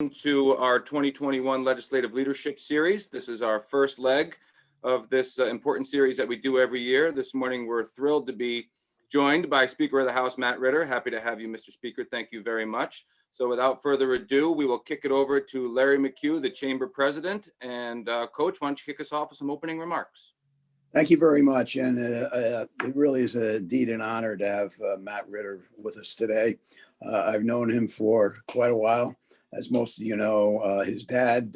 To our 2021 Legislative Leadership Series. This is our first leg of this important series that we do every year. This morning, we're thrilled to be joined by Speaker of the House, Matt Ritter. Happy to have you, Mr. Speaker. Thank you very much. So without further ado, we will kick it over to Larry McHugh, the Chamber President. And Coach, why don't you kick us off with some opening remarks? Thank you very much. And it really is indeed an honor to have Matt Ritter with us today. I've known him for quite a while. As most of you know, his dad,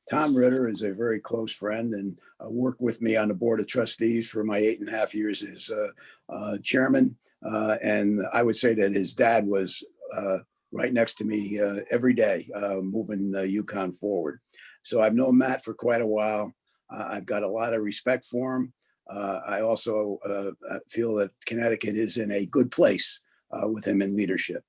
Tom Ritter, is a very close friend and worked with me on the Board of Trustees for my 8.5 years as chairman. And I would say that his dad was right next to me every day, moving UConn forward. So I've known Matt for quite a while. I've got a lot of respect for him. I also feel that Connecticut is in a good place with him in leadership.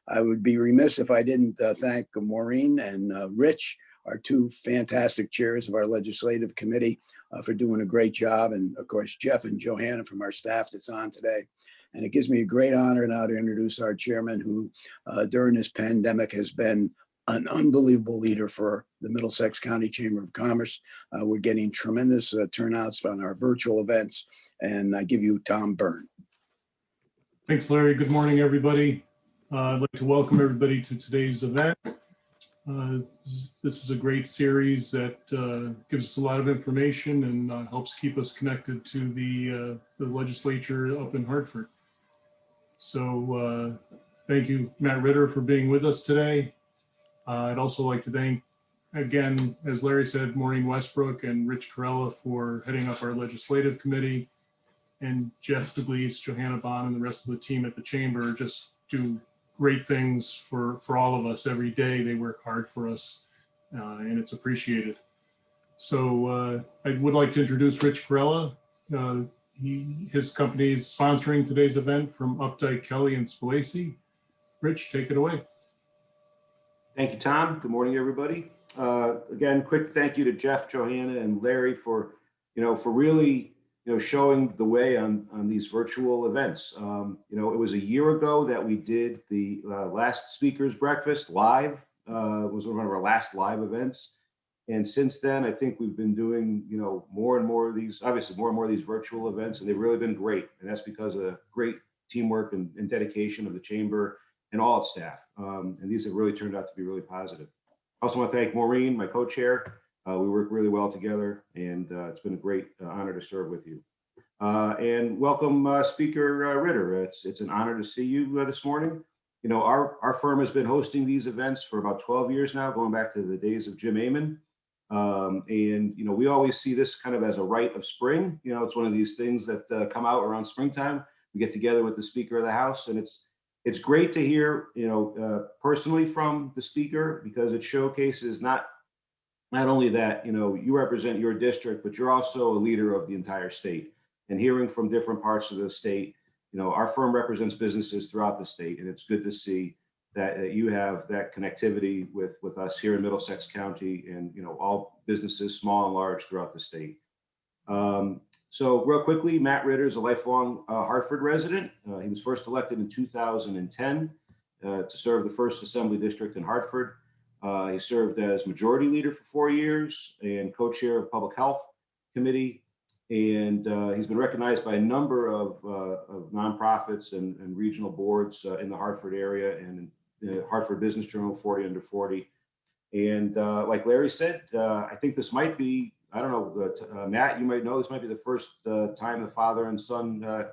I would be remiss if I didn't thank Maureen and Rich, our two fantastic chairs of our legislative committee, for doing a great job. And of course, Jeff and Johanna from our staff that's on today. And it gives me a great honor now to introduce our chairman, who during this pandemic has been an unbelievable leader for the Middlesex County Chamber of Commerce. We're getting tremendous turnouts on our virtual events. And I give you Tom Byrne. Thanks, Larry. Good morning, everybody. I'd like to welcome everybody to today's event. This is a great series that gives us a lot of information and helps keep us connected to the legislature up in Hartford. So thank you, Matt Ritter, for being with us today. I'd also like to thank, again, as Larry said, Maureen Westbrook and Rich Corella for heading up our legislative committee, and Jeff DeGleese, Johanna Bond, and the rest of the team at the Chamber just do great things for all of us every day. They work hard for us, and it's appreciated. So I would like to introduce Rich Corella. His company is sponsoring today's event from Updike, Kelly, and Spalacy. Rich, take it away. Thank you, Tom. Good morning, everybody. Again, quick thank you to Jeff, Johanna, and Larry for really showing the way on these virtual events. It was a year ago that we did the last speakers breakfast live. It was one of our last live events. And since then, I think we've been doing, more and more of these virtual events, and they've really been great. And that's because of great teamwork and dedication of the Chamber and all its staff. And these have really turned out to be really positive. I also want to thank Maureen, my co-chair. We work really well together, and it's been a great honor to serve with you. And welcome, Speaker Ritter. It's an honor to see you this morning. Our firm has been hosting these events for about 12 years now, going back to the days of Jim Amon. And we always see this kind of as a rite of spring. It's one of these things that come out around springtime. We get together with the Speaker of the House, and it's great to hear, personally from the Speaker, because it showcases not only that, you represent your district, but you're also a leader of the entire state. And hearing from different parts of the state, our firm represents businesses throughout the state, and it's good to see that you have that connectivity with us here in Middlesex County and, all businesses, small and large, throughout the state. So real quickly, Matt Ritter is a lifelong Hartford resident. He was first elected in 2010 to serve the 1st Assembly District in Hartford. He served as majority leader for 4 years and co-chair of Public Health Committee. And he's been recognized by a number of nonprofits and regional boards in the Hartford area and in the Hartford Business Journal 40 Under 40. And like Larry said, I think this might be, I don't know, Matt, you might know, this might be the first time the father and son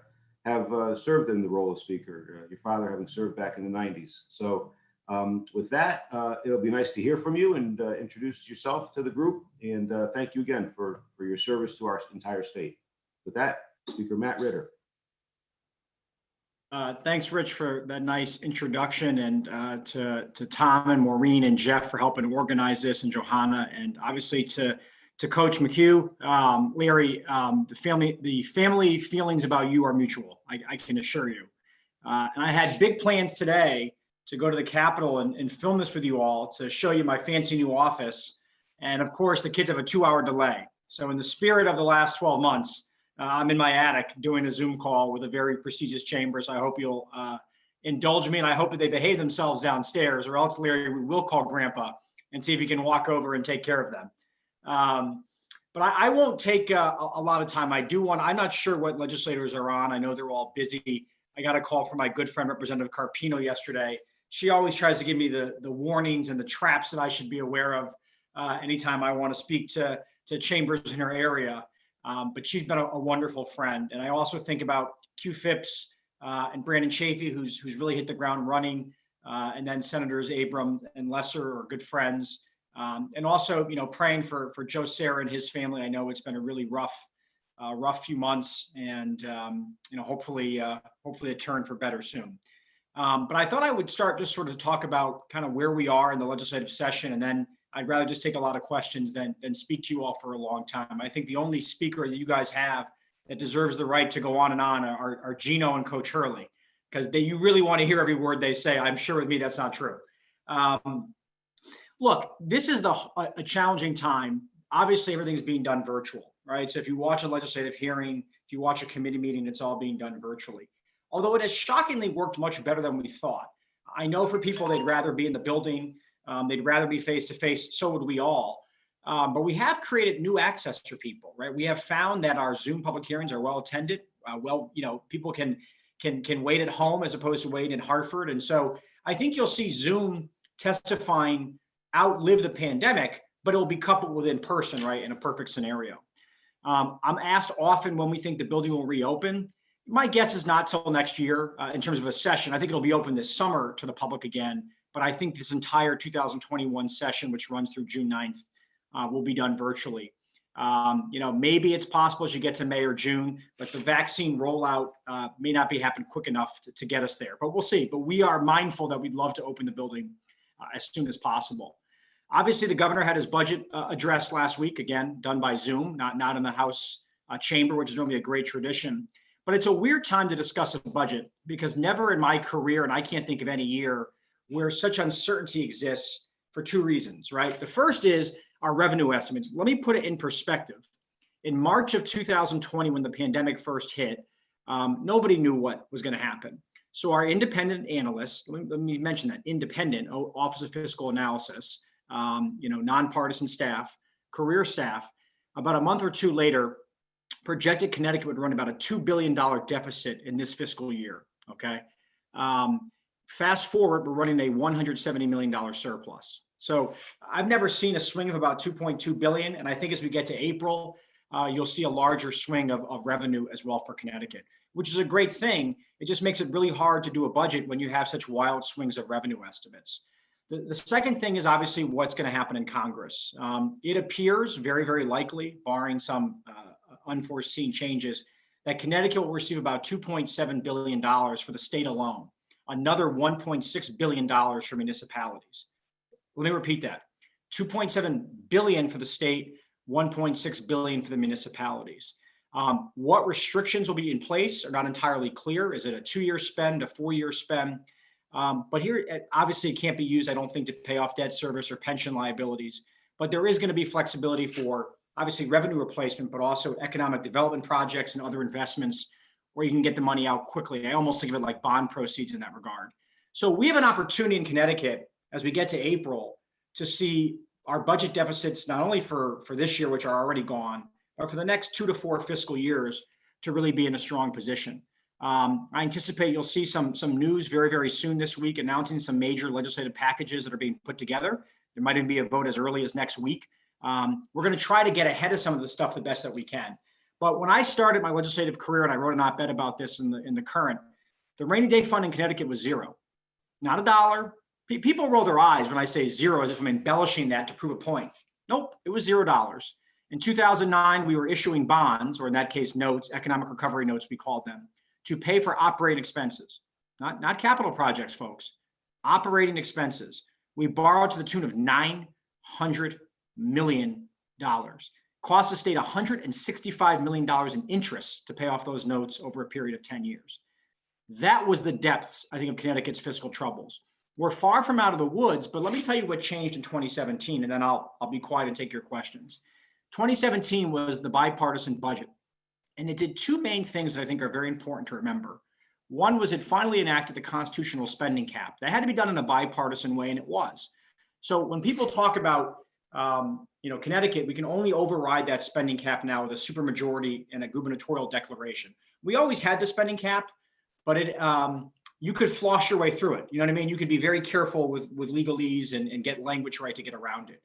have served in the role of Speaker, your father having served back in the 90s. So with that, it'll be nice to hear from you and introduce yourself to the group. And thank you again for your service to our entire state. With that, Speaker Matt Ritter. Thanks, Rich, for that nice introduction, and to Tom and Maureen and Jeff for helping organize this, and Johanna, and obviously to Coach McHugh. Larry, the family feelings about you are mutual, I can assure you. And I had big plans today to go to the Capitol and film this with you all to show you my fancy new office. And of course, the kids have a 2-hour delay. So in the spirit of the last 12 months, I'm in my attic doing a Zoom call with a very prestigious chamber. So I hope you'll indulge me, and I hope that they behave themselves downstairs, or else, Larry, we will call Grandpa and see if he can walk over and take care of them. But I won't take a lot of time. I'm not sure what legislators are on. I know they're all busy. I got a call from my good friend, Representative Carpino, yesterday. She always tries to give me the warnings and the traps that I should be aware of anytime I want to speak to chambers in her area. But she's been a wonderful friend. And I also think about Q Phipps and Brandon Chafee, who's really hit the ground running. And then Senators Abram and Lesser are good friends. And also, praying for Joe Serra and his family. I know it's been a really rough few months, and hopefully a turn for better soon. But I thought I would start just sort of talk about kind of where we are in the legislative session, and then I'd rather just take a lot of questions than speak to you all for a long time. I think the only speaker that you guys have that deserves the right to go on and on are Gino and Coach Hurley, because you really want to hear every word they say. I'm sure with me that's not true. Look, this is a challenging time. Obviously, everything's being done virtual, right? So if you watch a legislative hearing, if you watch a committee meeting, it's all being done virtually. Although it has shockingly worked much better than we thought. I know for people, they'd rather be in the building. They'd rather be face-to-face. So would we all. But we have created new access for people, right? We have found that our Zoom public hearings are well attended. People can wait at home as opposed to wait in Hartford. And so I think you'll see Zoom testifying outlive the pandemic, but it'll be coupled with in person, right? In a perfect scenario. I'm asked often when we think the building will reopen. My guess is not till next year in terms of a session. I think it'll be open this summer to the public again, but I think this entire 2021 session, which runs through June 9th, will be done virtually. Maybe it's possible as you get to May or June, but the vaccine rollout may not be happening quick enough to get us there, but we'll see. But we are mindful that we'd love to open the building as soon as possible. Obviously, the governor had his budget address last week, again, done by Zoom, not in the House chamber, which is normally a great tradition. But it's a weird time to discuss a budget because never in my career, and I can't think of any year, where such uncertainty exists for two reasons, right? The first is our revenue estimates. Let me put it in perspective. In March of 2020, when the pandemic first hit, nobody knew what was going to happen. So our independent analysts, let me mention that, independent, Office of Fiscal Analysis, nonpartisan staff, career staff, about a month or two later, projected Connecticut would run about a $2 billion deficit in this fiscal year, okay? Fast forward, we're running a $170 million surplus. So I've never seen a swing of about 2.2 billion. And I think as we get to April, you'll see a larger swing of revenue as well for Connecticut, which is a great thing. It just makes it really hard to do a budget when you have such wild swings of revenue estimates. The second thing is obviously what's going to happen in Congress. It appears very, very likely, barring some unforeseen changes, that Connecticut will receive about $2.7 billion for the state alone, another $1.6 billion for municipalities. Let me repeat that. $2.7 billion for the state, $1.6 billion for the municipalities. What restrictions will be in place are not entirely clear. Is it a 2-year spend, a 4-year spend? But here, obviously, it can't be used, I don't think, to pay off debt service or pension liabilities. But there is going to be flexibility for, obviously, revenue replacement, but also economic development projects and other investments where you can get the money out quickly. I almost think of it like bond proceeds in that regard. So we have an opportunity in Connecticut as we get to April to see our budget deficits, not only for this year, which are already gone, but for the next 2 to 4 fiscal years to really be in a strong position. I anticipate you'll see some news very, very soon this week announcing some major legislative packages that are being put together. There might even be a vote as early as next week. We're going to try to get ahead of some of the stuff the best that we can. But when I started my legislative career, and I wrote an op-ed about this in the Current, the rainy day fund in Connecticut was zero, not a dollar. People roll their eyes when I say zero as if I'm embellishing that to prove a point. Nope, it was $0. In 2009, we were issuing bonds, or in that case, notes, economic recovery notes, we called them, to pay for operating expenses, not capital projects, folks, operating expenses. We borrowed to the tune of $900 million. Cost the state $165 million in interest to pay off those notes over a period of 10 years. That was the depths, I think, of Connecticut's fiscal troubles. We're far from out of the woods, but let me tell you what changed in 2017, and then I'll be quiet and take your questions. 2017 was the bipartisan budget, and it did two main things that I think are very important to remember. One was it finally enacted the constitutional spending cap. That had to be done in a bipartisan way, and it was. So when people talk about, Connecticut, we can only override that spending cap now with a supermajority and a gubernatorial declaration. We always had the spending cap, but you could floss your way through it. You know what I mean? You could be very careful with legalese and get language right to get around it.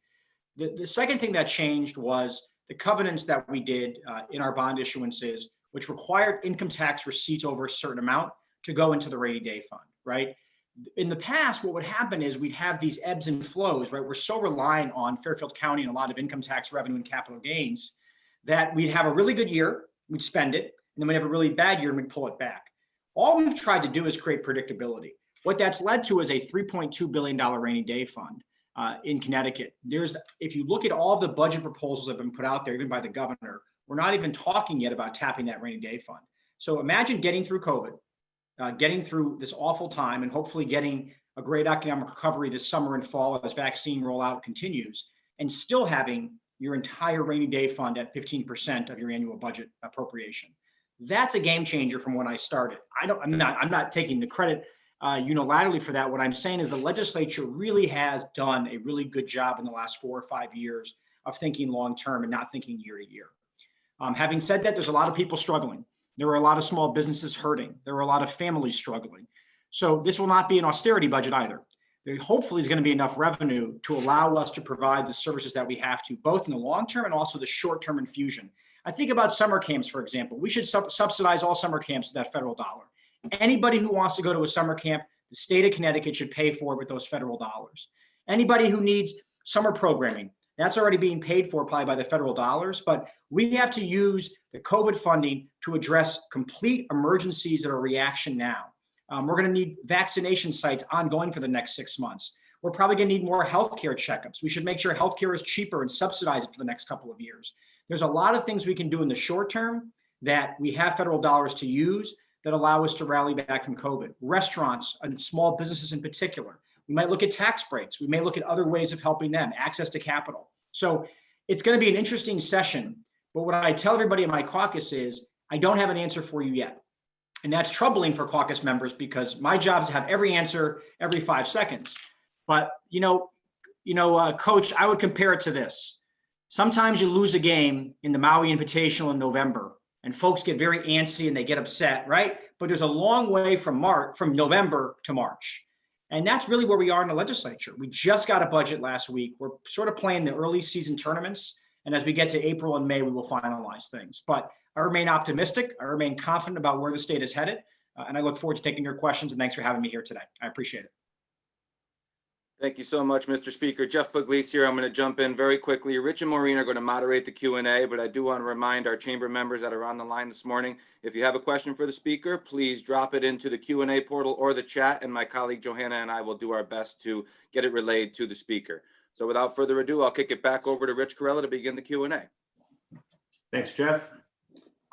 The second thing that changed was the covenants that we did in our bond issuances, which required income tax receipts over a certain amount to go into the rainy day fund, right? In the past, what would happen is we'd have these ebbs and flows, right? We're so reliant on Fairfield County and a lot of income tax revenue and capital gains that we'd have a really good year, we'd spend it, and then we'd have a really bad year and we'd pull it back. All we've tried to do is create predictability. What that's led to is a $3.2 billion rainy day fund in Connecticut. If you look at all of the budget proposals that have been put out there, even by the governor, we're not even talking yet about tapping that rainy day fund. So imagine getting through COVID, getting through this awful time, and hopefully getting a great economic recovery this summer and fall as vaccine rollout continues, and still having your entire rainy day fund at 15% of your annual budget appropriation. That's a game changer from when I started. I'm not taking the credit unilaterally for that. What I'm saying is the legislature really has done a really good job in the last 4 or 5 years of thinking long-term and not thinking year to year. Having said that, there's a lot of people struggling. There were a lot of small businesses hurting. There were a lot of families struggling. So this will not be an austerity budget either. There hopefully is going to be enough revenue to allow us to provide the services that we have to, both in the long term and also the short term infusion. I think about summer camps, for example. We should subsidize all summer camps with that federal dollar. Anybody who wants to go to a summer camp, the state of Connecticut should pay for it with those federal dollars. Anybody who needs summer programming, that's already being paid for probably by the federal dollars, but we have to use the COVID funding to address complete emergencies that are reaction now. We're going to need vaccination sites ongoing for the next 6 months. We're probably going to need more healthcare checkups. We should make sure healthcare is cheaper and subsidize it for the next couple of years. There's a lot of things we can do in the short term that we have federal dollars to use that allow us to rally back from COVID. Restaurants and small businesses in particular. We might look at tax breaks. We may look at other ways of helping them, access to capital. So it's going to be an interesting session. But what I tell everybody in my caucus is I don't have an answer for you yet. And that's troubling for caucus members because my job is to have every answer every 5 seconds. But, Coach, I would compare it to this. Sometimes you lose a game in the Maui Invitational in November and folks get very antsy and they get upset, right? But there's a long way from November to March. And that's really where we are in the legislature. We just got a budget last week. We're sort of playing the early season tournaments. And as we get to April and May, we will finalize things. But I remain optimistic. I remain confident about where the state is headed. And I look forward to taking your questions. And thanks for having me here today. I appreciate it. Thank you so much, Mr. Speaker. Jeff Pugliese here. I'm going to jump in very quickly. Rich and Maureen are going to moderate the Q&A, but I do want to remind our chamber members that are on the line this morning, if you have a question for the speaker, please drop it into the Q&A portal or the chat, and my colleague Johanna and I will do our best to get it relayed to the speaker. So without further ado, I'll kick it back over to Rich Corella to begin the Q&A. Thanks, Jeff.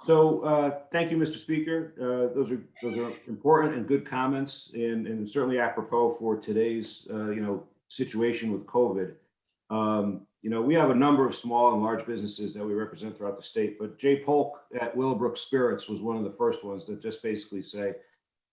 So thank you, Mr. Speaker. Those are important and good comments, and certainly apropos for today's situation with COVID. We have a number of small and large businesses that we represent throughout the state, but Jay Polk at Willowbrook Spirits was one of the first ones that just basically say,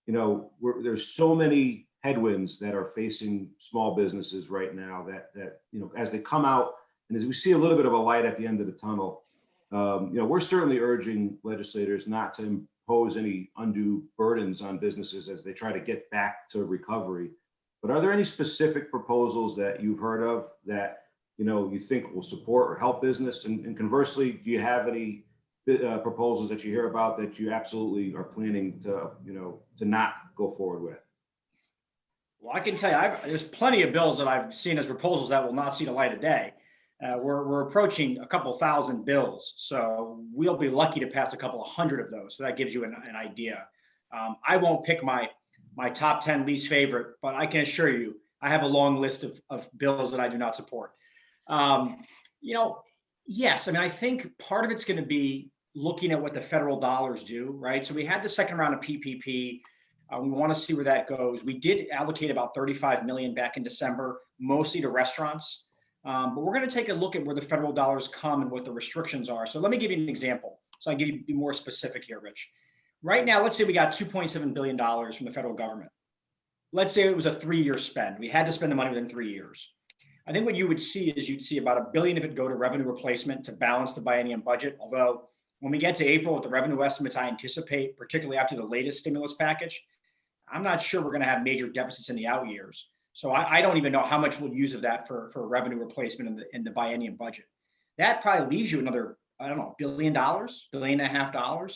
there's so many headwinds that are facing small businesses right now that as they come out and as we see a little bit of a light at the end of the tunnel. We're certainly urging legislators not to impose any undue burdens on businesses as they try to get back to recovery. But are there any specific proposals that you've heard of that you think will support or help business? And conversely, do you have any proposals that you hear about that you absolutely are planning to not go forward with? Well, I can tell you, there's plenty of bills that I've seen as proposals that will not see the light of day. We're approaching a couple thousand bills, so we'll be lucky to pass a couple of hundred of those. So that gives you an idea. I won't pick my top 10 least favorite, but I can assure you, I have a long list of bills that I do not support. Yes, I think part of it's going to be looking at what the federal dollars do, right? So we had the second round of PPP. We want to see where that goes. We did allocate about $35 million back in December, mostly to restaurants. But we're going to take a look at where the federal dollars come and what the restrictions are. So let me give you an example. So I'll be more specific here, Rich. Right now, let's say we got $2.7 billion from the federal government. Let's say it was a 3-year spend. We had to spend the money within 3 years. I think what you would see is you'd see about $1 billion of it go to revenue replacement to balance the biennium budget. Although when we get to April with the revenue estimates, I anticipate, particularly after the latest stimulus package, I'm not sure we're going to have major deficits in the out years. So I don't even know how much we'll use of that for revenue replacement in the biennium budget. That probably leaves you another, I don't know, $1 billion, $1.5 billion.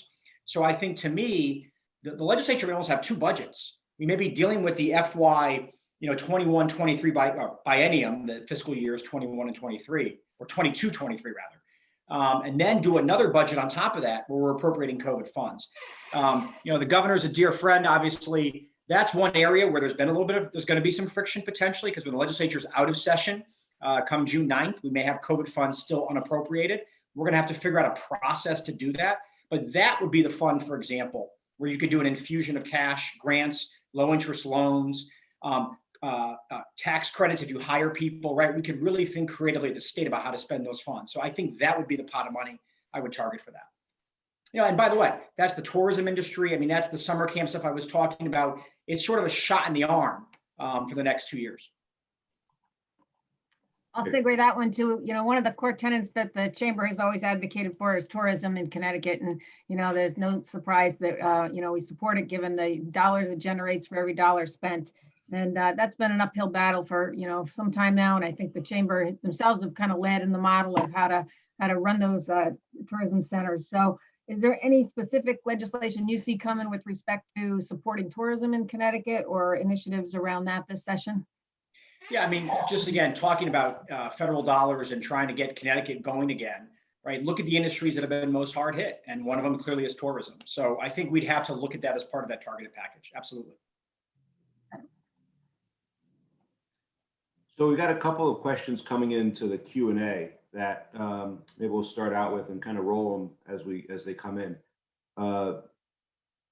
So I think, to me, the legislature may almost have two budgets. We may be dealing with the FY 21, 23 biennium, the fiscal years 21 and 23, or 22, 23 rather. And then do another budget on top of that where we're appropriating COVID funds. The governor's a dear friend. Obviously, that's one area where there's going to be some friction potentially, because when the legislature's out of session come June 9th, we may have COVID funds still unappropriated. We're going to have to figure out a process to do that. But that would be the fund, for example, where you could do an infusion of cash, grants, low interest loans, tax credits if you hire people, right? We could really think creatively at the state about how to spend those funds. So I think that would be the pot of money I would target for that. And by the way, that's the tourism industry. I mean, that's the summer camp stuff I was talking about. It's sort of a shot in the arm for the next 2 years. I'll segue that one too. One of the core tenets that the chamber has always advocated for is tourism in Connecticut. And, there's no surprise that, we support it given the dollars it generates for every dollar spent. And that's been an uphill battle for, some time now. And I think the chamber themselves have kind of led in the model of how to run those tourism centers. So is there any specific legislation you see coming with respect to supporting tourism in Connecticut or initiatives around that this session? Yeah, I mean, just again, talking about federal dollars and trying to get Connecticut going again, right? Look at the industries that have been most hard hit. And one of them clearly is tourism. So I think we'd have to look at that as part of that targeted package. Absolutely. So we've got a couple of questions coming into the Q&A that maybe we'll start out with and kind of roll them as they come in.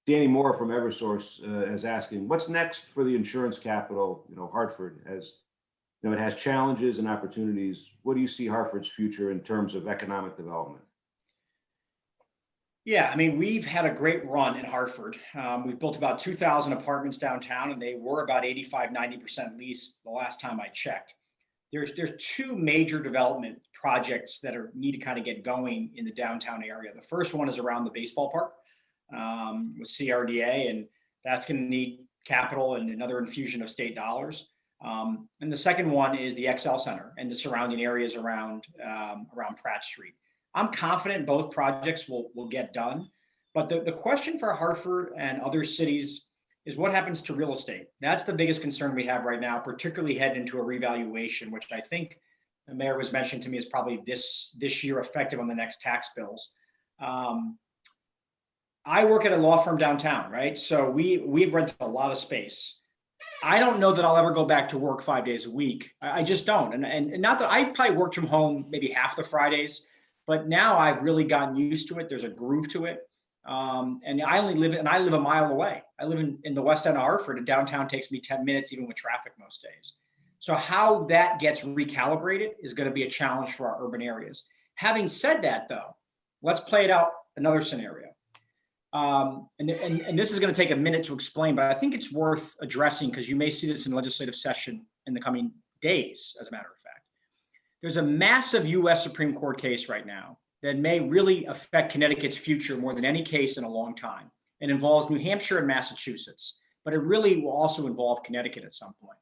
Danny Moore from Eversource is asking, what's next for the insurance capital, Hartford, as it has challenges and opportunities. What do you see Hartford's future in terms of economic development? Yeah, I mean, we've had a great run in Hartford. We've built about 2,000 apartments downtown, and they were about 85, 90% leased the last time I checked. There's two major development projects that need to kind of get going in the downtown area. The first one is around the baseball park with CRDA, and that's going to need capital and another infusion of state dollars. And the second one is the XL Center and the surrounding areas around Pratt Street. I'm confident both projects will get done, but the question for Hartford and other cities is what happens to real estate. That's the biggest concern we have right now, particularly heading into a revaluation, which I think the mayor was mentioning to me is probably this year effective on the next tax bills. I work at a law firm downtown, right? So we rent a lot of space. I don't know that I'll ever go back to work 5 days a week. I just don't. And not that I probably worked from home maybe half the Fridays, but now I've really gotten used to it. There's a groove to it. And I live a mile away. I live in the west end of Hartford, and downtown takes me 10 minutes, even with traffic most days. So how that gets recalibrated is going to be a challenge for our urban areas. Having said that, though, let's play it out another scenario. And this is going to take a minute to explain, but I think it's worth addressing because you may see this in legislative session in the coming days, as a matter of fact. There's a massive U.S. Supreme Court case right now that may really affect Connecticut's future more than any case in a long time. It involves New Hampshire and Massachusetts, but it really will also involve Connecticut at some point.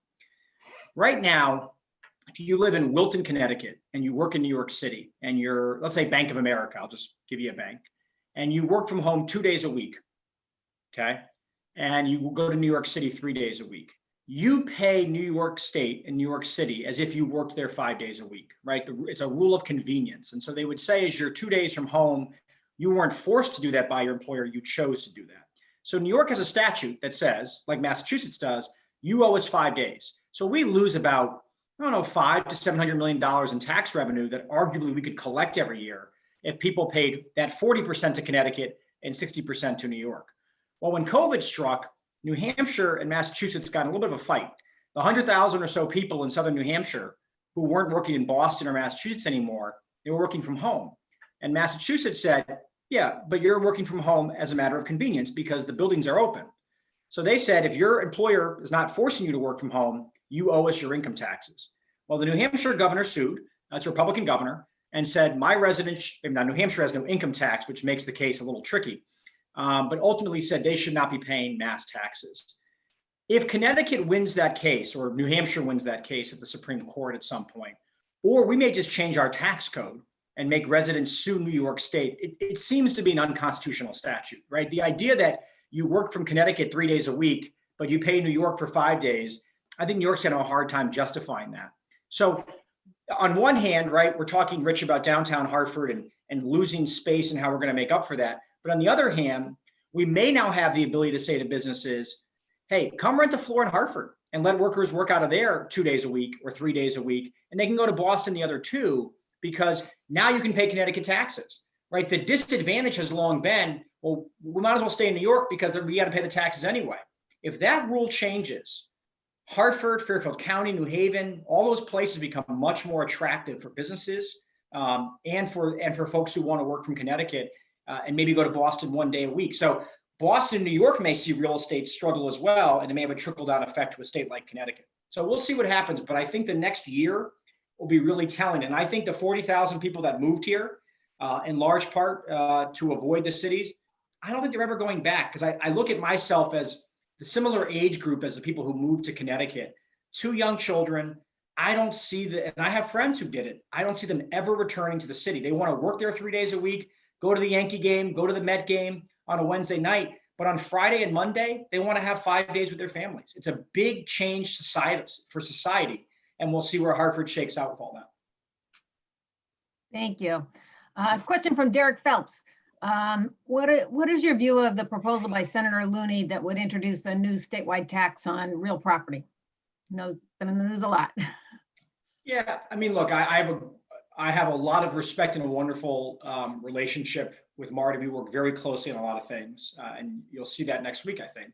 Right now, if you live in Wilton, Connecticut, and you work in New York City, and you're, let's say Bank of America, I'll just give you a bank, and you work from home 2 days a week, okay? And you go to New York City 3 days a week. You pay New York State and New York City as if you worked there 5 days a week, right? It's a rule of convenience. And so they would say, as you're 2 days from home, you weren't forced to do that by your employer, you chose to do that. So New York has a statute that says, like Massachusetts does, you owe us 5 days. So we lose about, $500 to $700 million in tax revenue that arguably we could collect every year if people paid that 40% to Connecticut and 60% to New York. Well, when COVID struck, New Hampshire and Massachusetts got in a little bit of a fight. The 100,000 or so people in southern New Hampshire who weren't working in Boston or Massachusetts anymore, they were working from home. And Massachusetts said, yeah, but you're working from home as a matter of convenience because the buildings are open. So they said, if your employer is not forcing you to work from home, you owe us your income taxes. Well, the New Hampshire governor sued, that's a Republican governor, and said my residents, now New Hampshire has no income tax, which makes the case a little tricky, but ultimately said they should not be paying mass taxes. If Connecticut wins that case, or New Hampshire wins that case at the Supreme Court at some point, or we may just change our tax code and make residents sue New York State, it seems to be an unconstitutional statute, right? The idea that you work from Connecticut 3 days a week, but you pay New York for 5 days, I think New York's gonna have a hard time justifying that. So on one hand, right, we're talking, Rich, about downtown Hartford and losing space and how we're gonna make up for that. But on the other hand, we may now have the ability to say to businesses, hey, come rent a floor in Hartford and let workers work out of there 2 days a week or 3 days a week. And they can go to Boston the other 2, because now you can pay Connecticut taxes, right? The disadvantage has long been, well, we might as well stay in New York because we got to pay the taxes anyway. If that rule changes, Hartford, Fairfield County, New Haven, all those places become much more attractive for businesses and for folks who want to work from Connecticut and maybe go to Boston 1 day a week. So Boston, New York may see real estate struggle as well, and it may have a trickle-down effect to a state like Connecticut. So we'll see what happens, but I think the next year will be really telling. And I think the 40,000 people that moved here, in large part to avoid the cities, I don't think they're ever going back, because I look at myself as the similar age group as the people who moved to Connecticut. 2 young children. I don't see and I have friends who did it. I don't see them ever returning to the city. They want to work there 3 days a week, go to the Yankee game, go to the Met game on a Wednesday night. But on Friday and Monday, they want to have 5 days with their families. It's a big change for society. And we'll see where Hartford shakes out with all that. Thank you. Question from Derek Phelps. What is your view of the proposal by Senator Looney that would introduce a new statewide tax on real property? Been in the news a lot. Yeah, I mean, look, I have a lot of respect and a wonderful relationship with Marty. We work very closely on a lot of things, and you'll see that next week, I think.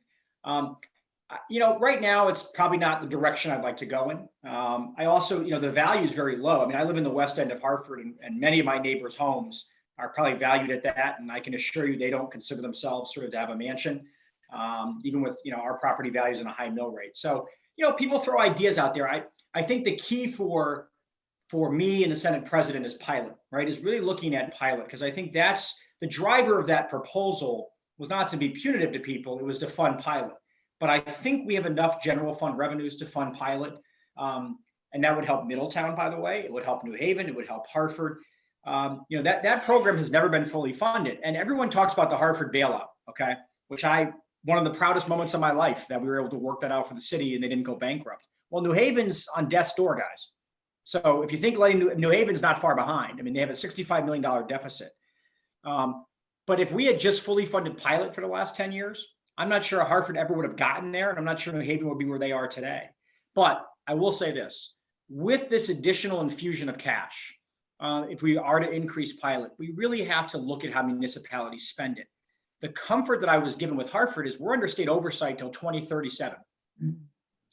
Right now, it's probably not the direction I'd like to go in. I also, the value is very low. I mean, I live in the west end of Hartford, and many of my neighbors' homes are probably valued at that. And I can assure you, they don't consider themselves sort of to have a mansion, even with, our property values and a high mill rate. So, people throw ideas out there. I think the key for me and the Senate president is pilot, right? Is really looking at pilot, because I think that's the driver of that proposal was not to be punitive to people. It was to fund pilot. But I think we have enough general fund revenues to fund pilot. And that would help Middletown, by the way. It would help New Haven. It would help Hartford. That program has never been fully funded. And everyone talks about the Hartford bailout, okay? Which one of the proudest moments of my life, that we were able to work that out for the city and they didn't go bankrupt. Well, New Haven's on death's door, guys. So if you think New Haven's not far behind, I mean, they have a $65 million deficit. But if we had just fully funded pilot for the last 10 years, I'm not sure Hartford ever would have gotten there. And I'm not sure New Haven would be where they are today. But I will say this, with this additional infusion of cash, if we are to increase pilot, we really have to look at how municipalities spend it. The comfort that I was given with Hartford is we're under state oversight till 2037.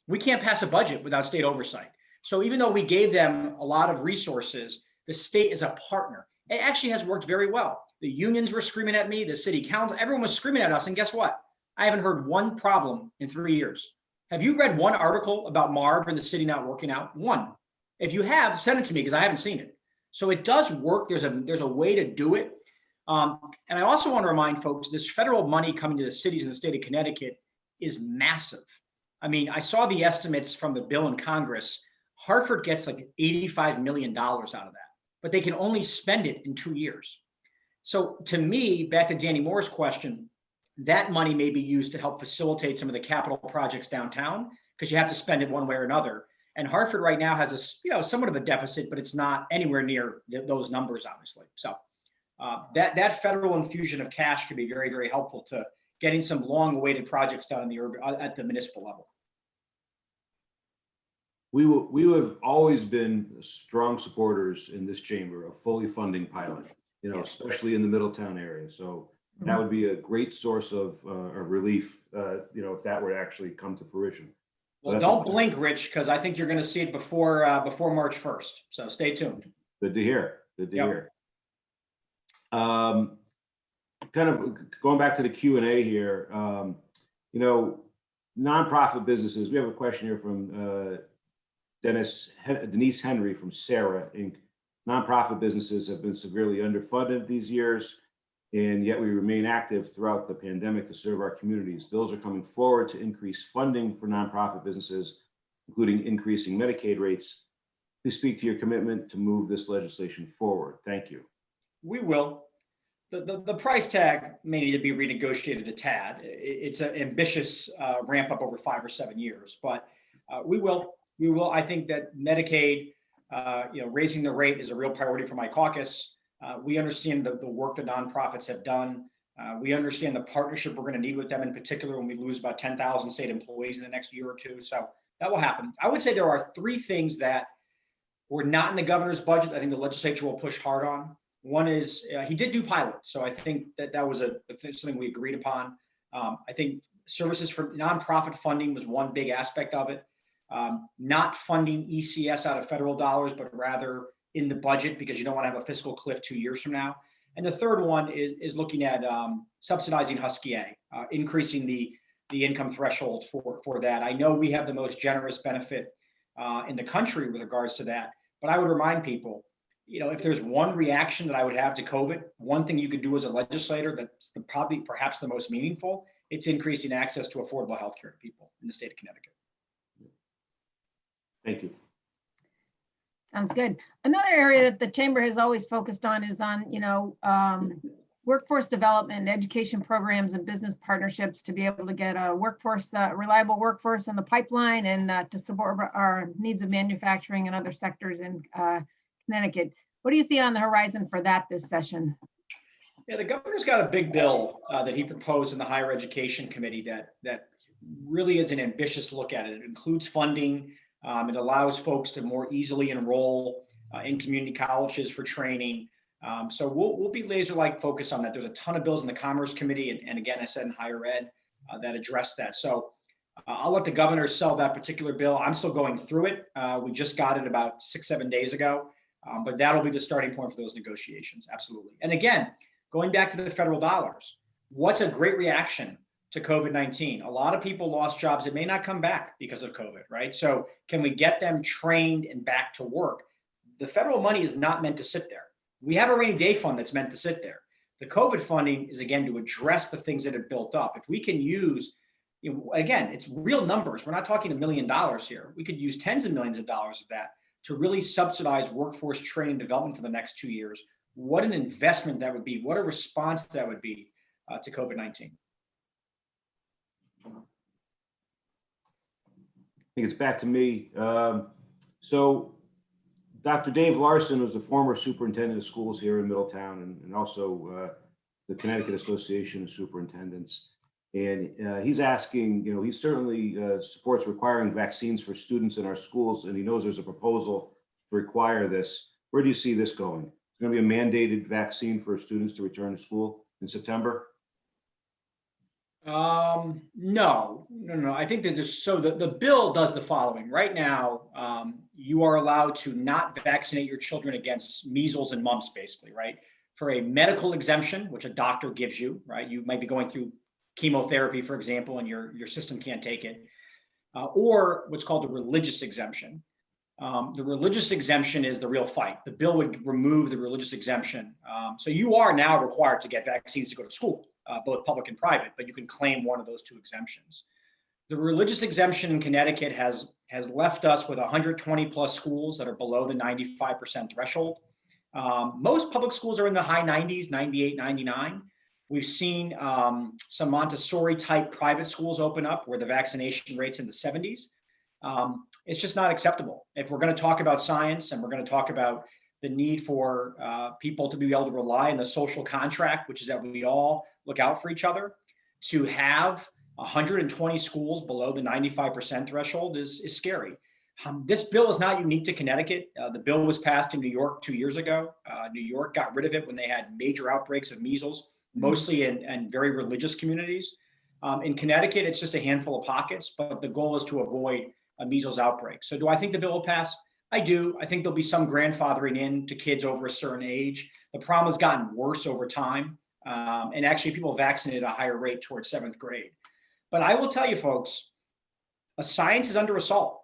We can't pass a budget without state oversight. So even though we gave them a lot of resources, the state is a partner. It actually has worked very well. The unions were screaming at me, the city council, everyone was screaming at us. And guess what? I haven't heard one problem in 3 years. Have you read one article about Marv and the city not working out? One. If you have, send it to me, because I haven't seen it. So it does work. There's a way to do it. And I also want to remind folks, this federal money coming to the cities in the state of Connecticut is massive. I mean, I saw the estimates from the bill in Congress. Hartford gets like $85 million out of that, but they can only spend it in 2 years. So to me, back to Danny Moore's question, that money may be used to help facilitate some of the capital projects downtown, because you have to spend it one way or another. And Hartford right now has somewhat of a deficit, but it's not anywhere near those numbers, obviously. So that federal infusion of cash could be very, very helpful to getting some long-awaited projects done at the municipal level. We have always been strong supporters in this chamber of fully funding pilot, especially in the Middletown area. So that would be a great source of relief, if that were to actually come to fruition. Well, don't blink, Rich, because I think you're going to see it before March 1st. So stay tuned. Good to hear. Good to hear. Kind of going back to the Q&A here, nonprofit businesses. We have a question here from Denise Henry from Sarah Inc. Nonprofit businesses have been severely underfunded these years, and yet we remain active throughout the pandemic to serve our communities. Bills are coming forward to increase funding for nonprofit businesses, including increasing Medicaid rates. Please speak to your commitment to move this legislation forward. Thank you. We will. The price tag may need to be renegotiated a tad. It's an ambitious ramp up over 5 or 7 years, but we will. We will. I think that Medicaid, raising the rate is a real priority for my caucus. We understand the work that nonprofits have done. We understand the partnership we're going to need with them, in particular when we lose about 10,000 state employees in the next year or two. So that will happen. I would say there are 3 things that were not in the governor's budget. I think the legislature will push hard on. One is he did do pilots, so I think that was something we agreed upon. I think services for nonprofit funding was one big aspect of it. Not funding ECS out of federal dollars, but rather in the budget, because you don't want to have a fiscal cliff 2 years from now. And the third one is looking at subsidizing Husky A, increasing the income threshold for that. I know we have the most generous benefit in the country with regards to that, but I would remind people, if there's one reaction that I would have to COVID, one thing you could do as a legislator that's perhaps the most meaningful, it's increasing access to affordable health care to people in the state of Connecticut. Thank you. Sounds good. Another area that the chamber has always focused on is on, workforce development, and education programs, and business partnerships to be able to get a reliable workforce in the pipeline, and to support our needs of manufacturing and other sectors in Connecticut. What do you see on the horizon for that this session? Yeah, the governor's got a big bill that he proposed in the Higher Education Committee that really is an ambitious look at it. It includes funding. It allows folks to more easily enroll in community colleges for training. So we'll be laser-like focused on that. There's a ton of bills in the Commerce Committee, and again, I said in higher ed, that address that. So I'll let the governor sell that particular bill. I'm still going through it. We just got it about 6-7 days ago, but that'll be the starting point for those negotiations. Absolutely. And again, going back to the federal dollars, what's a great reaction to COVID-19? A lot of people lost jobs that may not come back because of COVID, right? So can we get them trained and back to work? The federal money is not meant to sit there. We have a rainy day fund that's meant to sit there. The COVID funding is, again, to address the things that have built up. If we can use, again, it's real numbers. We're not talking $1 million here. We could use tens of millions of dollars of that to really subsidize workforce training and development for the next 2 years. What an investment that would be. What a response that would be to COVID-19. I think it's back to me. So Dr. Dave Larson was the former superintendent of schools here in Middletown, and also the Connecticut Association of Superintendents. And he's asking, he certainly supports requiring vaccines for students in our schools, and he knows there's a proposal to require this. Where do you see this going? Is there going to be a mandated vaccine for students to return to school in September? No. I think that the bill does the following. Right now, you are allowed to not vaccinate your children against measles and mumps, basically, right? For a medical exemption, which a doctor gives you, right? You might be going through chemotherapy, for example, and your system can't take it, or what's called the religious exemption. The religious exemption is the real fight. The bill would remove the religious exemption. So you are now required to get vaccines to go to school, both public and private, but you can claim one of those 2 exemptions. The religious exemption in Connecticut has left us with 120 plus schools that are below the 95% threshold. Most public schools are in the high 90s, 98, 99. We've seen some Montessori type private schools open up where the vaccination rate's in the 70s. It's just not acceptable. If we're going to talk about science and we're going to talk about the need for people to be able to rely on the social contract, which is that we all look out for each other, to have 120 schools below the 95% threshold is scary. This bill is not unique to Connecticut. The bill was passed in New York 2 years ago. New York got rid of it when they had major outbreaks of measles, mostly in very religious communities. In Connecticut, it's just a handful of pockets, but the goal is to avoid a measles outbreak. So do I think the bill will pass? I do. I think there'll be some grandfathering in to kids over a certain age. The problem has gotten worse over time. And actually people vaccinated at a higher rate towards 7th grade. But I will tell you folks, science is under assault.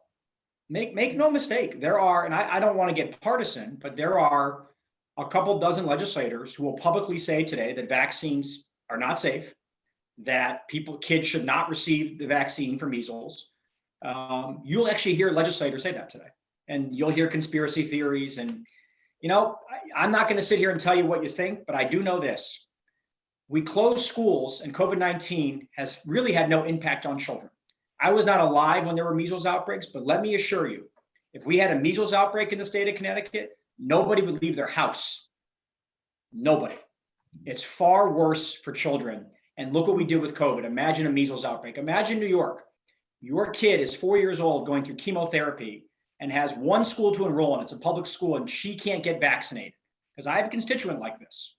make no mistake, there are, and I don't want to get partisan, but there are a couple dozen legislators who will publicly say today that vaccines are not safe, that kids should not receive the vaccine for measles. You'll actually hear legislators say that today, and you'll hear conspiracy theories. And, I'm not going to sit here and tell you what you think, but I do know this. We closed schools and COVID-19 has really had no impact on children. I was not alive when there were measles outbreaks, but let me assure you, if we had a measles outbreak in the state of Connecticut, nobody would leave their house. Nobody. It's far worse for children. And look what we did with COVID. Imagine a measles outbreak. Imagine New York. Your kid is 4 years old going through chemotherapy and has one school to enroll in. It's a public school and she can't get vaccinated. Because I have a constituent like this.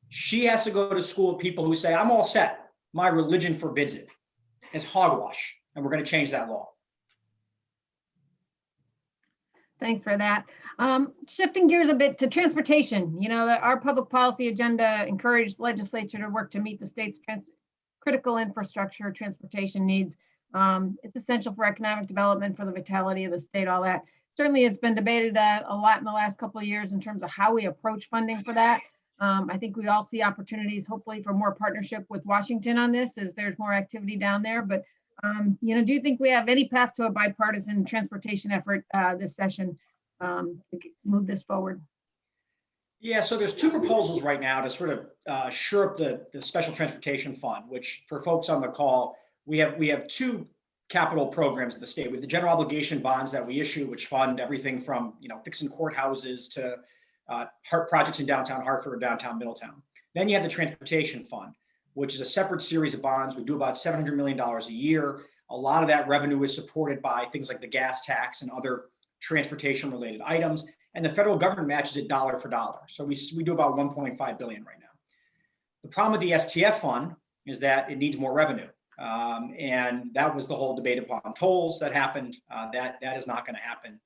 She has to go to school with people who say, I'm all set. My religion forbids it. It's hogwash. And we're going to change that law. Thanks for that. Shifting gears a bit to transportation, our public policy agenda encouraged legislature to work to meet the state's critical infrastructure transportation needs. It's essential for economic development, for the vitality of the state, all that. Certainly, it's been debated a lot in the last couple of years in terms of how we approach funding for that. I think we all see opportunities, hopefully, for more partnership with Washington on this as there's more activity down there. But do you think we have any path to a bipartisan transportation effort this session to move this forward? Yeah, so there's two proposals right now to sort of shore up the Special Transportation Fund, which for folks on the call, we have two capital programs in the state. We have the general obligation bonds that we issue, which fund everything from fixing courthouses to projects in downtown Hartford or downtown Middletown. Then you have the Transportation Fund, which is a separate series of bonds. We do about $700 million a year. A lot of that revenue is supported by things like the gas tax and other transportation related items. And the federal government matches it dollar for dollar. So we do about 1.5 billion right now. The problem with the STF fund is that it needs more revenue. And that was the whole debate upon tolls that happened. That is not going to happen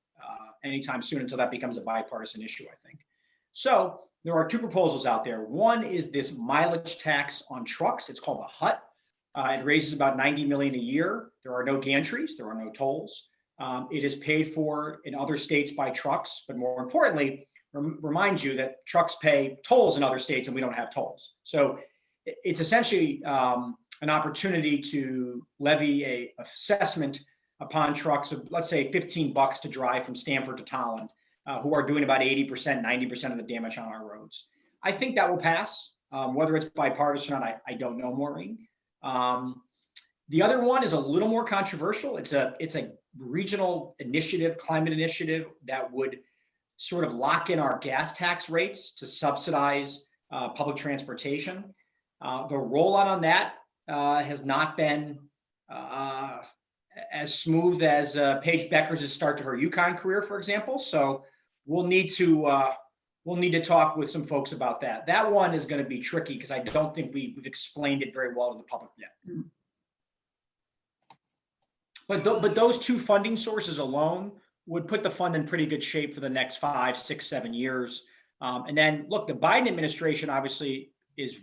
anytime soon until that becomes a bipartisan issue, I think. So there are two proposals out there. One is this mileage tax on trucks. It's called the HUT. It raises about 90 million a year. There are no gantries. There are no tolls. It is paid for in other states by trucks, but more importantly, remind you that trucks pay tolls in other states and we don't have tolls. So it's essentially an opportunity to levy a assessment upon trucks of, let's say, $15 to drive from Stamford to Tolland, who are doing about 80%, 90% of the damage on our roads. I think that will pass. Whether it's bipartisan or not, I don't know, Maureen. The other one is a little more controversial. It's a regional initiative, climate initiative that would sort of lock in our gas tax rates to subsidize public transportation. The rollout on that has not been as smooth as Paige Becker's start to her Yukon career, for example. So we'll need to talk with some folks about that. That one is going to be tricky because I don't think we've explained it very well to the public yet. But those two funding sources alone would put the fund in pretty good shape for the next 5, 6, 7 years. And then look, the Biden administration obviously is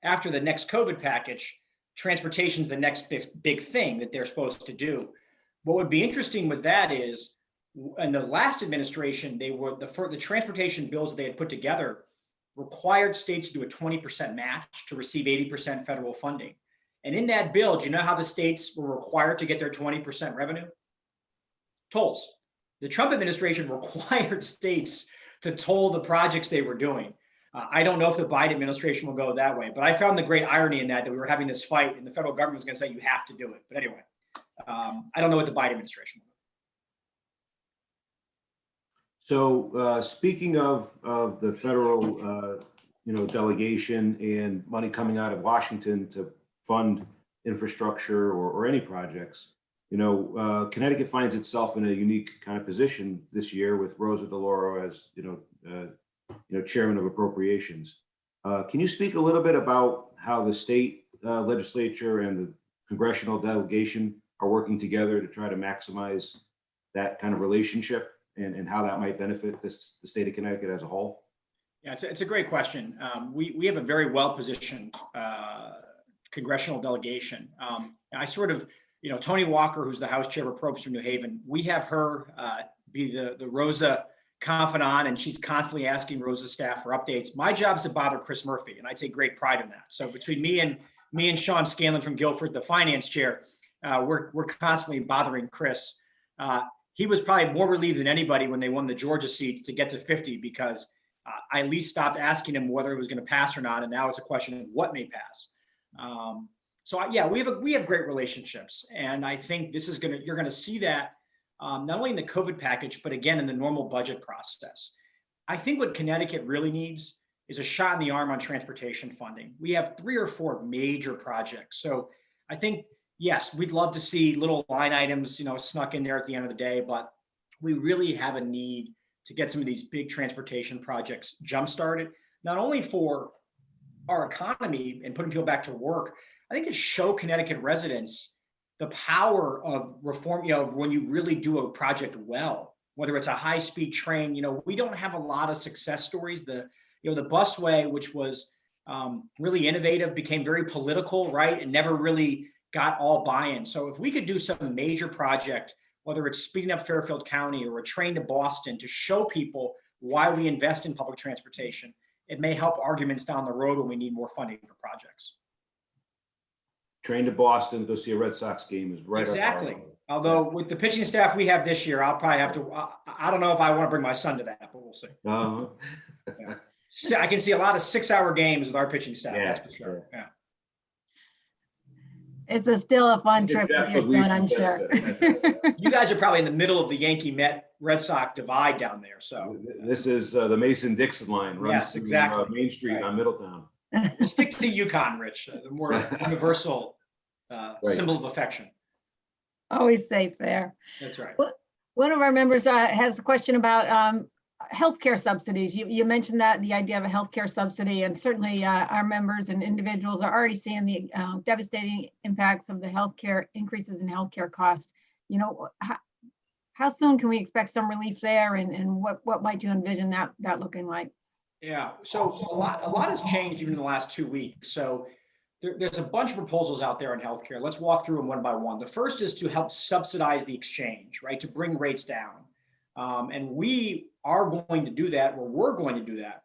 after the next COVID package, transportation is the next big thing that they're supposed to do. What would be interesting with that is, in the last administration, the transportation bills that they had put together required states to do a 20% match to receive 80% federal funding. And in that bill, do you know how the states were required to get their 20% revenue? Tolls. The Trump administration required states to toll the projects they were doing. I don't know if the Biden administration will go that way, but I found the great irony in that we were having this fight and the federal government was going to say, you have to do it. But anyway, I don't know what the Biden administration will do. So speaking of the federal, delegation and money coming out of Washington to fund infrastructure or any projects, Connecticut finds itself in a unique kind of position this year with Rosa DeLauro as, chairman of appropriations. Can you speak a little bit about how the state legislature and the congressional delegation are working together to try to maximize that kind of relationship and how that might benefit the state of Connecticut as a whole? Yeah, it's a great question. We have a very well-positioned congressional delegation. I sort of Tony Walker, who's the House Chair of Probes from New Haven, we have her be the Rosa confidant, and she's constantly asking Rosa's staff for updates. My job is to bother Chris Murphy, and I take great pride in that. So between me and Sean Scanlon from Guilford, the finance chair, we're constantly bothering Chris. He was probably more relieved than anybody when they won the Georgia seats to get to 50, because I at least stopped asking him whether it was going to pass or not, and now it's a question of what may pass. We have great relationships, and I think you're going to see that not only in the COVID package, but again in the normal budget process. I think what Connecticut really needs is a shot in the arm on transportation funding. We have 3 or 4 major projects, so I think, yes, we'd love to see little line items, snuck in there at the end of the day, but we really have a need to get some of these big transportation projects jump-started, not only for our economy and putting people back to work, I think to show Connecticut residents the power of reform, when you really do a project well, whether it's a high-speed train. We don't have a lot of success stories. The busway, which was really innovative, became very political, right? And never really got all buy-in. So if we could do some major project, whether it's speeding up Fairfield County or a train to Boston, to show people why we invest in public transportation, it may help arguments down the road when we need more funding for projects. Train to Boston, go see a Red Sox game is right. Exactly. Although with the pitching staff we have this year, I'll probably have to, I don't know if I want to bring my son to that, but we'll see. Yeah. So I can see a lot of 6-hour games with our pitching staff. Yeah, That's for sure. Yeah. It's still a fun trip with your son, I'm sure. You guys are probably in the middle of the Yankee Met Red Sox divide down there. So this is the Mason-Dixon line runs yes, exactly. through Main Street on Middletown. We'll stick to UConn, Rich, the more universal symbol of affection. Always safe there. That's right. One of our members has a question about healthcare subsidies. You mentioned that, the idea of a healthcare subsidy, and certainly our members and individuals are already seeing the devastating impacts of the healthcare increases in healthcare costs. How soon can we expect some relief there, and what might you envision that looking like? Yeah, so a lot has changed even in the last 2 weeks. So there's a bunch of proposals out there on healthcare. Let's walk through them one by one. The first is to help subsidize the exchange, right? To bring rates down. And we are going to do that, or we're going to do that.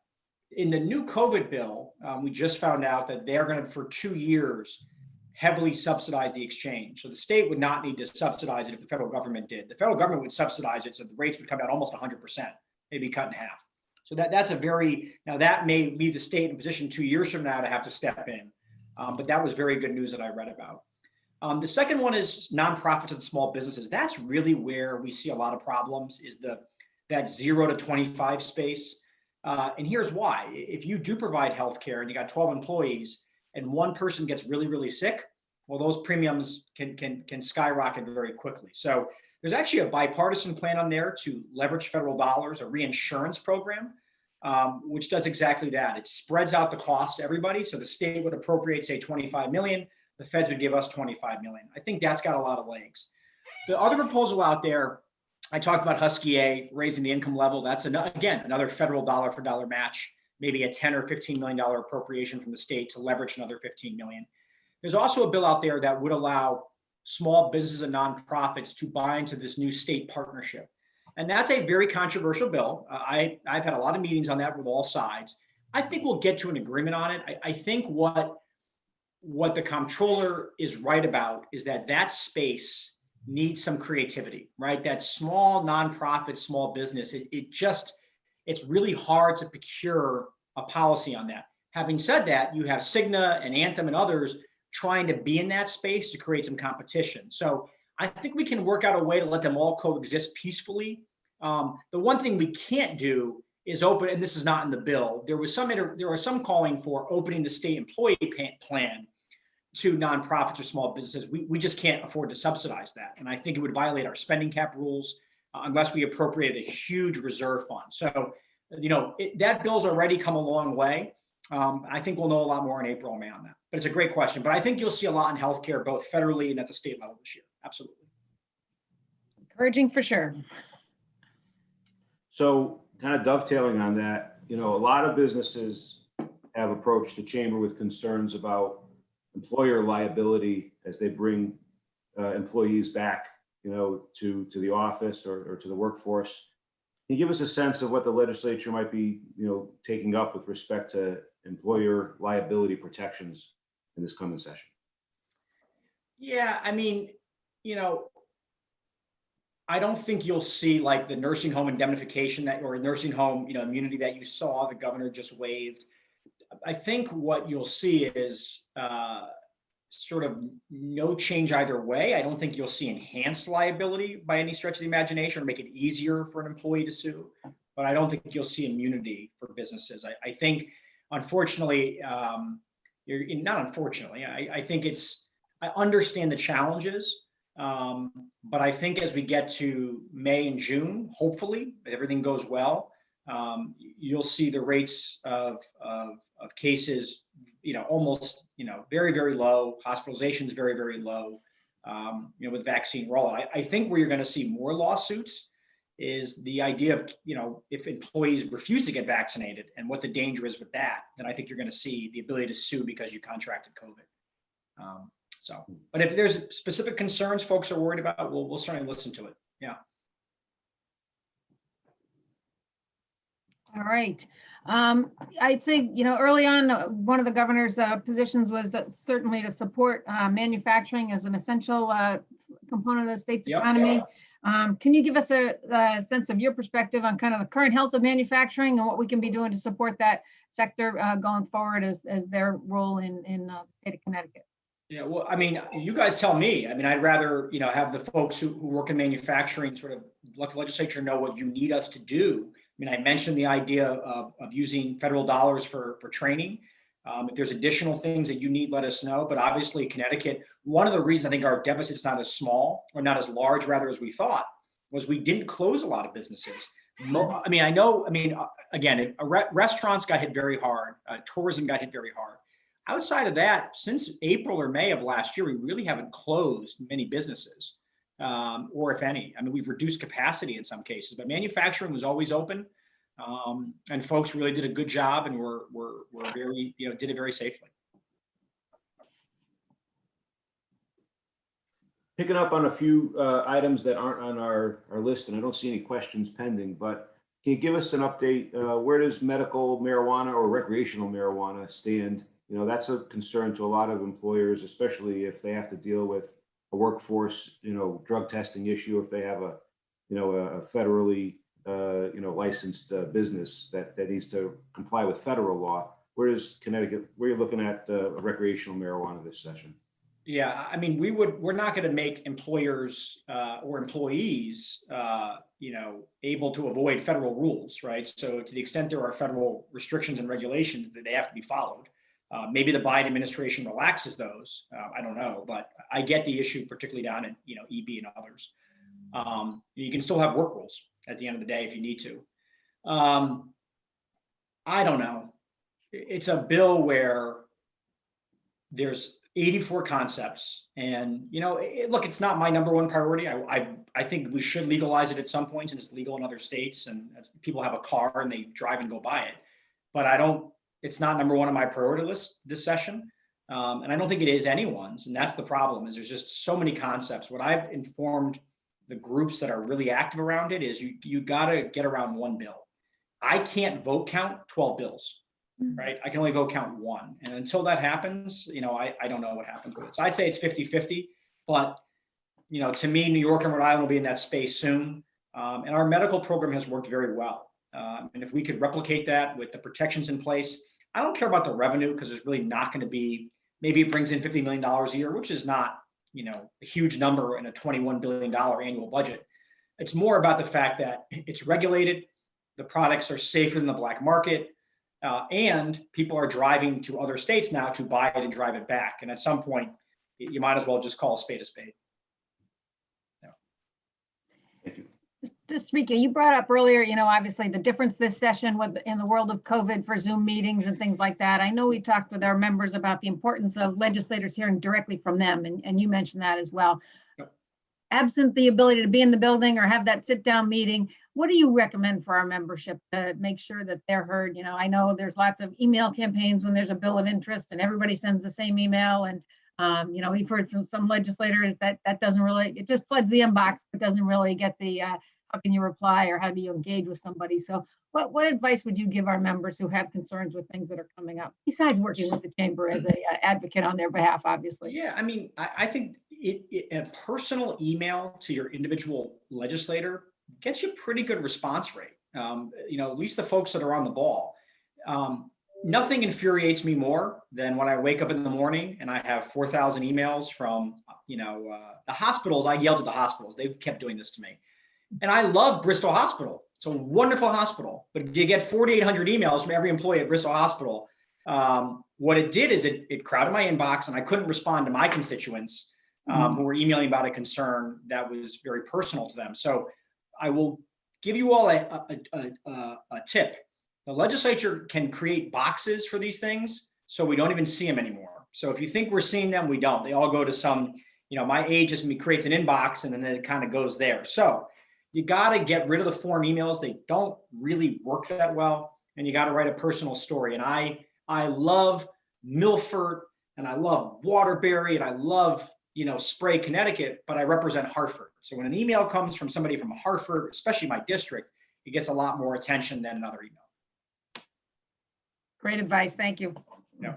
In the new COVID bill, we just found out that they're going to, for 2 years, heavily subsidize the exchange. So the state would not need to subsidize it if the federal government did. The federal government would subsidize it, so the rates would come down almost 100%, maybe cut in half. So that's now that may leave the state in a position 2 years from now to have to step in. But that was very good news that I read about. The second one is nonprofits and small businesses. That's really where we see a lot of problems, is that 0 to 25 space. And here's why. If you do provide healthcare and you got 12 employees and one person gets really, really sick, well, those premiums can skyrocket very quickly. So there's actually a bipartisan plan on there to leverage federal dollars, a reinsurance program, which does exactly that. It spreads out the cost to everybody. So the state would appropriate, say, 25 million. The feds would give us 25 million. I think that's got a lot of legs. The other proposal out there, I talked about Husky A, raising the income level. That's another federal dollar for dollar match, maybe a $10 or $15 million appropriation from the state to leverage another 15 million. There's also a bill out there that would allow small businesses and nonprofits to buy into this new state partnership. And that's a very controversial bill. I've had a lot of meetings on that with all sides. I think we'll get to an agreement on it. I think what the comptroller is right about is that space needs some creativity, right? That small nonprofit, small business, it's really hard to procure a policy on that. Having said that, you have Cigna and Anthem and others trying to be in that space to create some competition. So I think we can work out a way to let them all coexist peacefully. The one thing we can't do is open, and this is not in the bill, there was some calling for opening the state employee plan to nonprofits or small businesses. We just can't afford to subsidize that. And I think it would violate our spending cap rules unless we appropriated a huge reserve fund. So, that bill's already come a long way. I think we'll know a lot more in April or May on that. But it's a great question. But I think you'll see a lot in healthcare, both federally and at the state level this year. Absolutely. Encouraging for sure. So kind of dovetailing on that, a lot of businesses have approached the chamber with concerns about employer liability as they bring employees back, to the office or to the workforce. Can you give us a sense of what the legislature might be, taking up with respect to employer liability protections in this coming session? Yeah, I mean, I don't think you'll see like the nursing home indemnification or nursing home, immunity that you saw the governor just waived. I think what you'll see is sort of no change either way. I don't think you'll see enhanced liability by any stretch of the imagination or make it easier for an employee to sue. But I don't think you'll see immunity for businesses. I think, unfortunately, not unfortunately, I think I understand the challenges. But I think as we get to May and June, hopefully, if everything goes well, you'll see the rates of cases, almost, very, very low, hospitalizations very, very low, with vaccine rollout. I think where you're going to see more lawsuits is the idea of, if employees refuse to get vaccinated and what the danger is with that, then I think you're going to see the ability to sue because you contracted COVID. But if there's specific concerns folks are worried about, we'll certainly listen to it. Yeah. All right. I'd say, early on, one of the governor's positions was certainly to support manufacturing as an essential component of the state's economy. Can you give us a sense of your perspective on kind of the current health of manufacturing and what we can be doing to support that sector going forward as their role in the state of Connecticut? Yeah, well, I mean, you guys tell me. I mean, I'd rather, have the folks who work in manufacturing sort of let the legislature know what you need us to do. I mean, I mentioned the idea of using federal dollars for training. If there's additional things that you need, let us know. But obviously, Connecticut, one of the reasons I think our deficit's not as small, or not as large, rather, as we thought, was we didn't close a lot of businesses. Again, restaurants got hit very hard. Tourism got hit very hard. Outside of that, since April or May of last year, we really haven't closed many businesses, or if any. I mean, we've reduced capacity in some cases, but manufacturing was always open, and folks really did a good job, and were very, did it very safely. Picking up on a few items that aren't on our list, and I don't see any questions pending, but can you give us an update? Where does medical marijuana or recreational marijuana stand? That's a concern to a lot of employers, especially if they have to deal with a workforce, drug testing issue, if they have a federally, licensed business that needs to comply with federal law. Where is Connecticut? Where are you looking at recreational marijuana this session? Yeah, I mean, we're not going to make employers or employees, able to avoid federal rules, right? So to the extent there are federal restrictions and regulations that they have to be followed. Maybe the Biden administration relaxes those. I don't know, but I get the issue, particularly down in EB and others. You can still have work rules at the end of the day if you need to. I don't know. It's a bill where there's 84 concepts, and look, it's not my number one priority. I think we should legalize it at some point, since it's legal in other states, and people have a car and they drive and go buy it. But it's not number one on my priority list this session. And I don't think it is anyone's. And that's the problem, is there's just so many concepts. What I've informed the groups that are really active around it is you got to get around one bill. I can't vote count 12 bills, right? I can only vote count one. And until that happens, I don't know what happens with it. So I'd say it's 50-50, but to me, New York and Rhode Island will be in that space soon. And our medical program has worked very well. And if we could replicate that with the protections in place, I don't care about the revenue, because there's really not going to be, maybe it brings in $50 million a year, which is not, a huge number in a $21 billion annual budget. It's more about the fact that it's regulated, the products are safer than the black market, and people are driving to other states now to buy it and drive it back. And at some point, you might as well just call a spade a spade. Thank you. Just speaking, you brought up earlier, obviously the difference this session in the world of COVID for Zoom meetings and things like that. I know we talked with our members about the importance of legislators hearing directly from them, and you mentioned that as well. Yep. Absent the ability to be in the building or have that sit-down meeting, what do you recommend for our membership to make sure that they're heard? I know there's lots of email campaigns when there's a bill of interest and everybody sends the same email, and We've heard from some legislators that doesn't really, it just floods the inbox, but doesn't really get the, how can you reply or how do you engage with somebody? So what advice would you give our members who have concerns with things that are coming up, besides working with the chamber as a advocate on their behalf, obviously? Yeah, I mean, I think a personal email to your individual legislator gets you pretty good response rate. At least the folks that are on the ball. Nothing infuriates me more than when I wake up in the morning and I have 4,000 emails from, the hospitals. I yelled at the hospitals. They kept doing this to me. And I love Bristol Hospital. It's a wonderful hospital, but you get 4,800 emails from every employee at Bristol Hospital. What it did is it crowded my inbox and I couldn't respond to my constituents who were emailing about a concern that was very personal to them. So I will give you all a tip. The legislature can create boxes for these things so we don't even see them anymore. So if you think we're seeing them, we don't. They all go to some, my aide just creates an inbox and then it kind of goes there. So you got to get rid of the form emails. They don't really work that well. And you got to write a personal story. And I love Milford and I love Waterbury and I love, Spray, Connecticut, but I represent Hartford. So when an email comes from somebody from Hartford, especially my district, it gets a lot more attention than another email. Great advice. Thank you. Yeah.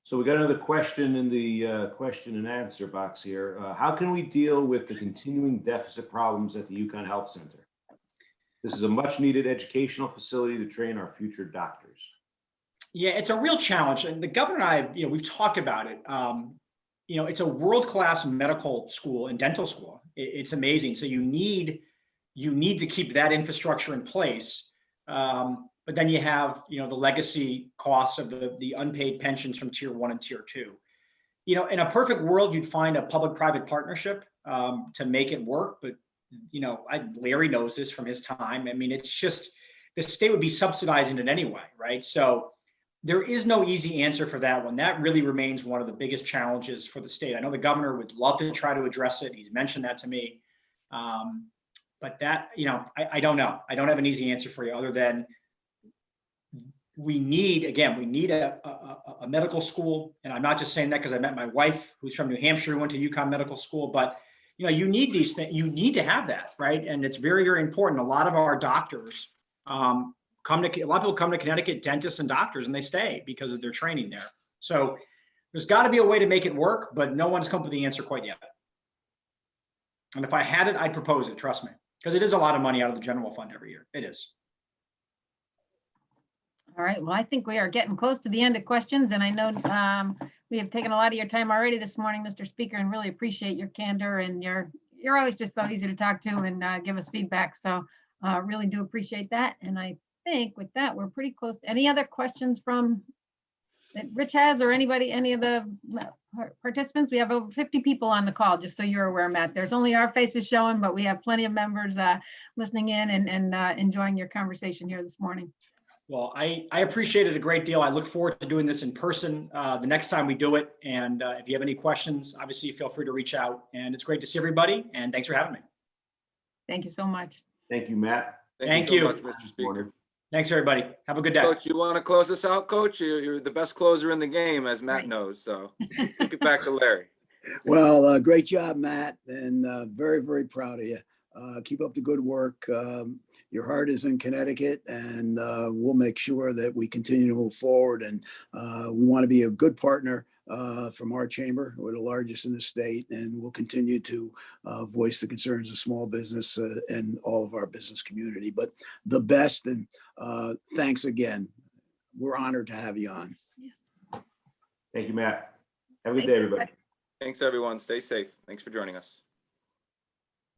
So we got another question in the question and answer box here. How can we deal with the continuing deficit problems at the Yukon Health Center? This is a much needed educational facility to train our future doctors. Yeah, it's a real challenge. And the governor and I, we've talked about it. It's a world-class medical school and dental school. It's amazing. So you need to keep that infrastructure in place. But then you have, the legacy costs of the unpaid pensions from tier 1 and tier 2. In a perfect world, you'd find a public-private partnership to make it work. But, Larry knows this from his time. I mean, it's just the state would be subsidizing it anyway, right? So there is no easy answer for that one. That really remains one of the biggest challenges for the state. I know the governor would love to try to address it. He's mentioned that to me. But that, I don't know. I don't have an easy answer for you other than we need a medical school. And I'm not just saying that because I met my wife who's from New Hampshire, who went to Yukon Medical School, but you need these things. You need to have that, right? And it's very, very important. A lot of our doctors a lot of people come to Connecticut, dentists and doctors, and they stay because of their training there. So there's got to be a way to make it work, but no one's come up with the answer quite yet. And if I had it, I'd propose it, trust me, because it is a lot of money out of the general fund every year. It is. All right. Well, I think we are getting close to the end of questions, and I know we have taken a lot of your time already this morning, Mr. Speaker, and really appreciate your candor, and you're always just so easy to talk to and give us feedback. So really do appreciate that. And I think with that, we're pretty close. Any other questions from that Rich has or anybody, any of the participants? We have over 50 people on the call, just so you're aware, Matt. There's only our faces showing, but we have plenty of members listening in and enjoying your conversation here this morning. Well, I appreciate it a great deal. I look forward to doing this in person the next time we do it. And if you have any questions, obviously feel free to reach out. And it's great to see everybody. And thanks for having me. Thank you so much. Thank you, Matt. Thank so you. much, Mr. Speaker. Thanks, everybody. Have a good day. Coach, you want to close us out, Coach? You're the best closer in the game, as Matt Right. knows. So kick it back to Larry. Well, great job, Matt, and very, very proud of you. Keep up the good work. Your heart is in Connecticut, and we'll make sure that we continue to move forward. And we want to be a good partner from our chamber. We're the largest in the state, and we'll continue to voice the concerns of small business and all of our business community. But the best, and thanks again. We're honored to have you on. Thank you, Matt. Have a good day, everybody. Thanks, everyone. Stay safe. Thanks for joining us.